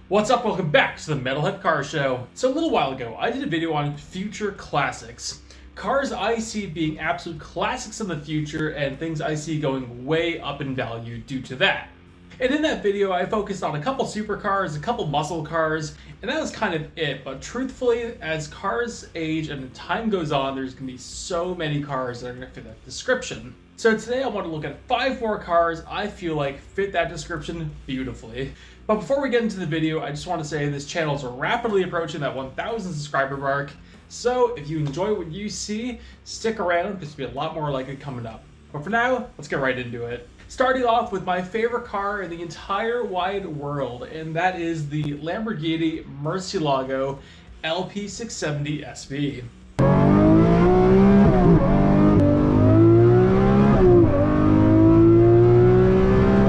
What's up? Welcome back to the Metalhead Car Show. So a little while ago, I did a video on future classics. Cars I see being absolute classics in the future and things I see going way up in value due to that. And in that video, I focused on a couple supercars, a couple muscle cars, and that was kind of it. But truthfully, as cars age and time goes on, there's going to be so many cars that are going to fit that description. So today I want to look at 5 more cars I feel like fit that description beautifully. But before we get into the video, I just want to say this channel is rapidly approaching that 1,000 subscriber mark. So if you enjoy what you see, stick around. There's going to be a lot more like it coming up. But for now, let's get right into it. Starting off with my favorite car in the entire wide world, and that is the Lamborghini Murcielago LP670 SV.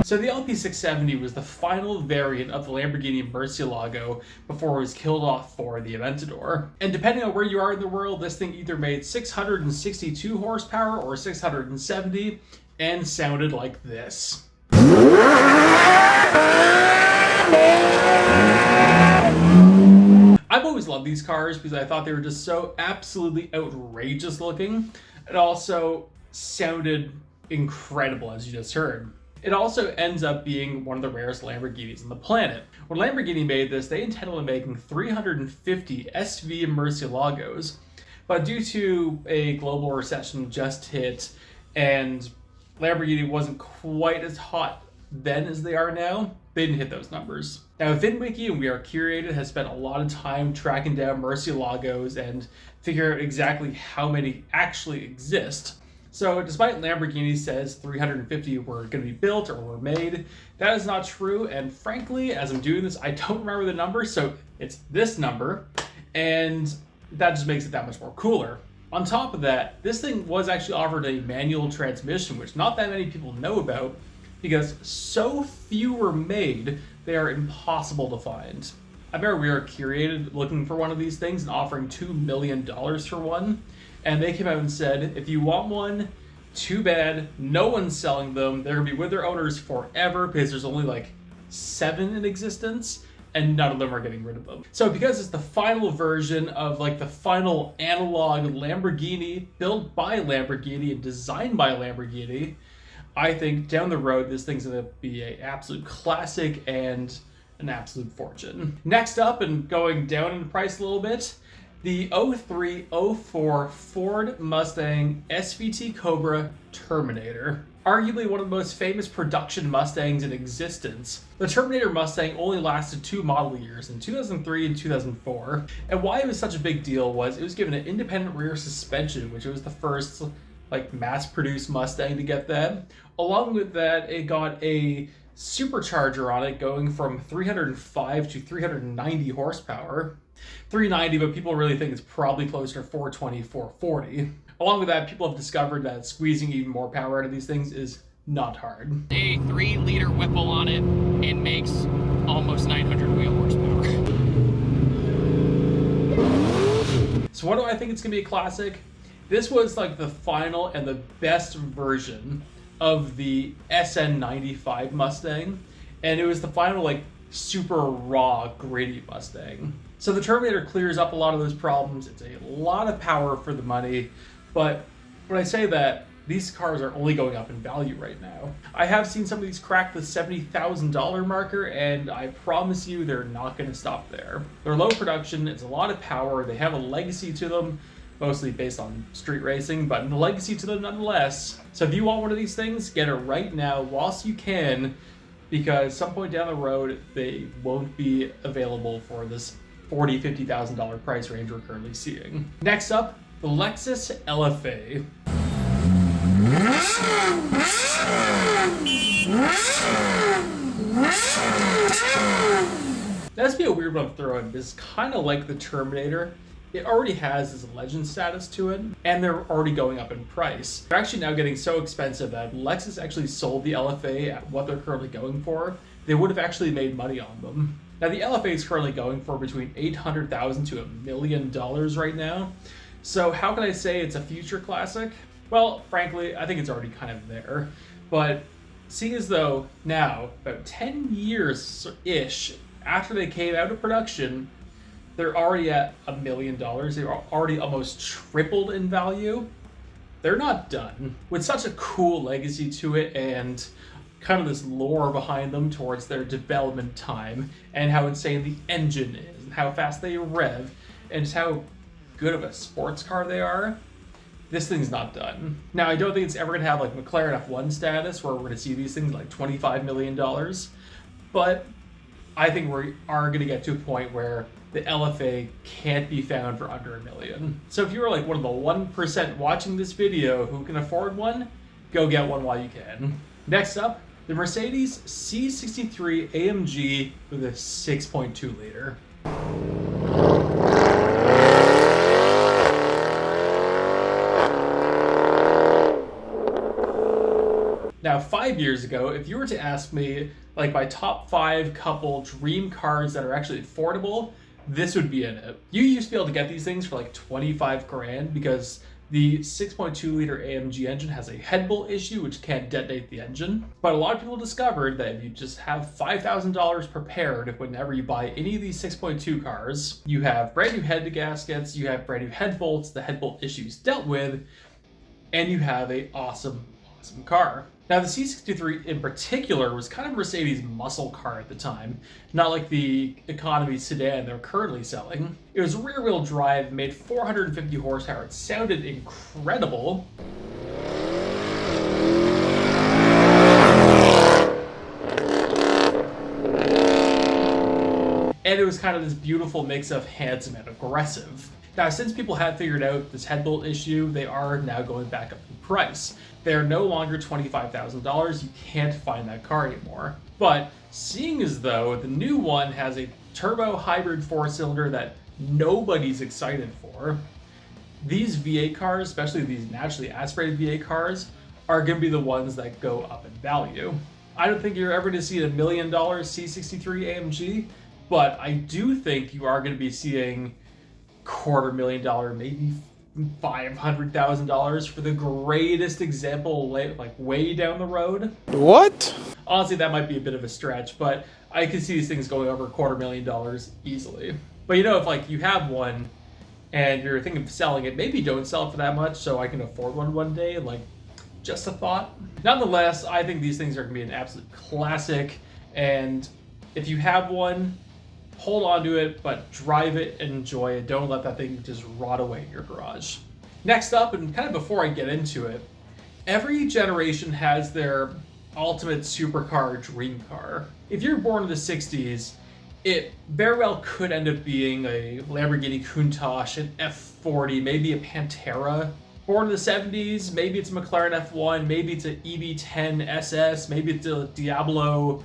So the LP670 was the final variant of the Lamborghini Murcielago before it was killed off for the Aventador. And depending on where you are in the world, this thing either made 662 horsepower or 670 and sounded like this. I've always loved these cars because I thought they were just so absolutely outrageous looking. It also sounded incredible, as you just heard. It also ends up being one of the rarest Lamborghinis on the planet. When Lamborghini made this, they intended on making 350 SV Murcielagos, but due to a global recession just hit and Lamborghini wasn't quite as hot then as they are now, they didn't hit those numbers. Now, VinWiki and We Are Curated has spent a lot of time tracking down Murcielagos and figuring out exactly how many actually exist. So despite Lamborghini says 350 were going to be built or were made, that is not true. And frankly, as I'm doing this, I don't remember the number. So it's this number, and that just makes it that much more cooler. On top of that, this thing was actually offered a manual transmission, which not that many people know about because so few were made, they are impossible to find. I remember We Are Curated looking for one of these things and offering $2 million for one. And they came out and said, if you want one, too bad, no one's selling them. They're gonna be with their owners forever because there's only like 7 in existence and none of them are getting rid of them. So because it's the final version of like the final analog Lamborghini built by Lamborghini and designed by Lamborghini, I think down the road, this thing's gonna be an absolute classic and an absolute fortune. Next up, and going down in price a little bit, the 0304 Ford Mustang SVT Cobra Terminator. Arguably one of the most famous production Mustangs in existence. The Terminator Mustang only lasted 2 model years, in 2003 and 2004. And why it was such a big deal was it was given an independent rear suspension, which was the first mass-produced Mustang to get that. Along with that, it got a supercharger on it going from 305 to 390 horsepower. 390, but people really think it's probably closer to 420, 440. Along with that, people have discovered that squeezing even more power out of these things is not hard. A 3-liter Whipple on it and makes almost 900 wheel horsepower. So what do I think it's gonna be a classic? This was like the final and the best version of the SN95 Mustang, and it was the final super raw, gritty Mustang. So the Terminator clears up a lot of those problems. It's a lot of power for the money, but when I say that, these cars are only going up in value right now. I have seen some of these crack the $70,000 marker, and I promise you they're not going to stop there. They're low production, it's a lot of power, they have a legacy to them, mostly based on street racing, but a legacy to them nonetheless. So if you want one of these things, get it right now whilst you can, because some point down the road, they won't be available for this $40,000, $50,000 price range we're currently seeing. Next up, the Lexus LFA. That's be a weird one to throw in. It's kind of like the Terminator. It already has this legend status to it, and they're already going up in price. They're actually now getting so expensive that Lexus actually sold the LFA at what they're currently going for. They would have actually made money on them. Now the LFA is currently going for between $800,000 to $1 million right now. So how can I say it's a future classic? Well, frankly, I think it's already kind of there. But seeing as though now, about 10 years-ish after they came out of production, they're already at $1 million. They're already almost tripled in value. They're not done. With such a cool legacy to it and kind of this lore behind them towards their development time and how insane the engine is and how fast they rev and just how good of a sports car they are, this thing's not done. Now, I don't think it's ever going to have like McLaren F1 status where we're going to see these things like $25 million, but I think we are going to get to a point where the LFA can't be found for under $1 million. So if you're like one of the 1% watching this video who can afford one, go get one while you can. Next up, the Mercedes C63 AMG with a 6.2 liter. Now, 5 years ago, if you were to ask me like my top 5 couple dream cars that are actually affordable, this would be in it. You used to be able to get these things for like 25 grand because the 6.2 liter AMG engine has a head bolt issue which can't detonate the engine. But a lot of people discovered that if you just have $5,000 prepared whenever you buy any of these 6.2 cars, you have brand new head gaskets, you have brand new head bolts, the head bolt issues dealt with, and you have a awesome car. Now, the C63 in particular was kind of Mercedes' muscle car at the time, not like the economy sedan they're currently selling. It was rear-wheel drive, made 450 horsepower. It sounded incredible. And it was kind of this beautiful mix of handsome and aggressive. Now, since people have figured out this head bolt issue, they are now going back up in price. They are no longer $25,000. You can't find that car anymore. But seeing as though the new one has a turbo hybrid 4-cylinder that nobody's excited for, these V8 cars, especially these naturally aspirated V8 cars, are going to be the ones that go up in value. I don't think you're ever going to see a $1 million C63 AMG, but I do think you are going to be seeing $250,000, maybe $500,000 for the greatest example, like way down the road. What? Honestly, that might be a bit of a stretch, but I could see these things going over $250,000 easily. But you know, if like you have one and you're thinking of selling it, maybe don't sell it for that much so I can afford one day. Like, just a thought. Nonetheless, I think these things are going to be an absolute classic, and if you have one, hold on to it, but drive it and enjoy it. Don't let that thing just rot away in your garage. Next up, and kind of before I get into it, every generation has their ultimate supercar dream car. If you're born in the 60s, it very well could end up being a Lamborghini Countach, an F40, maybe a Pantera. Born in the 70s, maybe it's a McLaren F1, maybe it's an EV10 SS, maybe it's a Diablo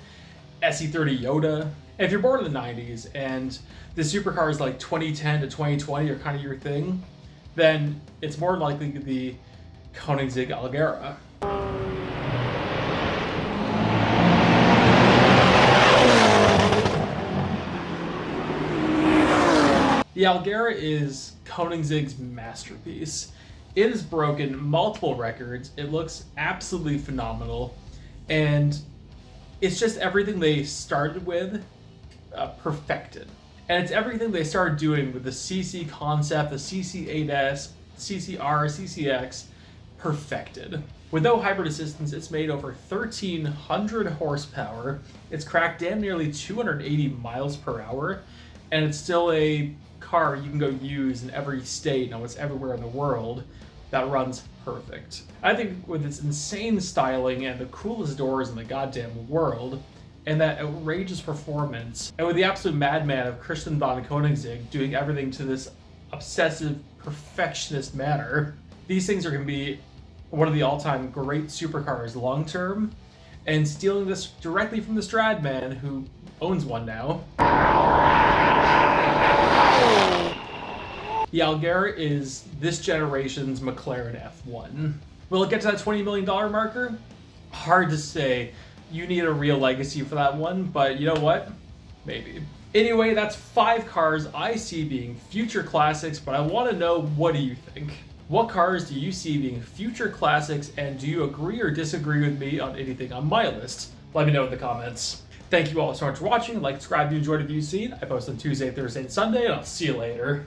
SE30 Yoda. And if you're born in the 90s and the supercars like 2010 to 2020 are kind of your thing, then it's more likely to be Koenigsegg Algera. The Algera is Koenigsegg's masterpiece. It has broken multiple records. It looks absolutely phenomenal, and it's just everything they started with perfected. And it's everything they started doing with the CC concept, the CC8S, CCR, CCX, perfected. With no hybrid assistance, it's made over 1,300 horsepower. It's cracked damn nearly 280 miles per hour, and it's still a car you can go use in every state and almost everywhere in the world that runs perfect. I think with its insane styling and the coolest doors in the goddamn world, and that outrageous performance, and with the absolute madman of Christian von Koenigsegg doing everything to this obsessive, perfectionist manner, these things are going to be one of the all-time great supercars long-term, and stealing this directly from the Stradman, who owns one now. The Algera is this generation's McLaren F1. Will it get to that $20 million marker? Hard to say. You need a real legacy for that one, but you know what? Maybe. Anyway, that's 5 cars I see being future classics, but I want to know, what do you think? What cars do you see being future classics, and do you agree or disagree with me on anything on my list? Let me know in the comments. Thank you all so much for watching. Like, subscribe if you enjoyed the view seen. I post on Tuesday, Thursday, and Sunday, and I'll see you later.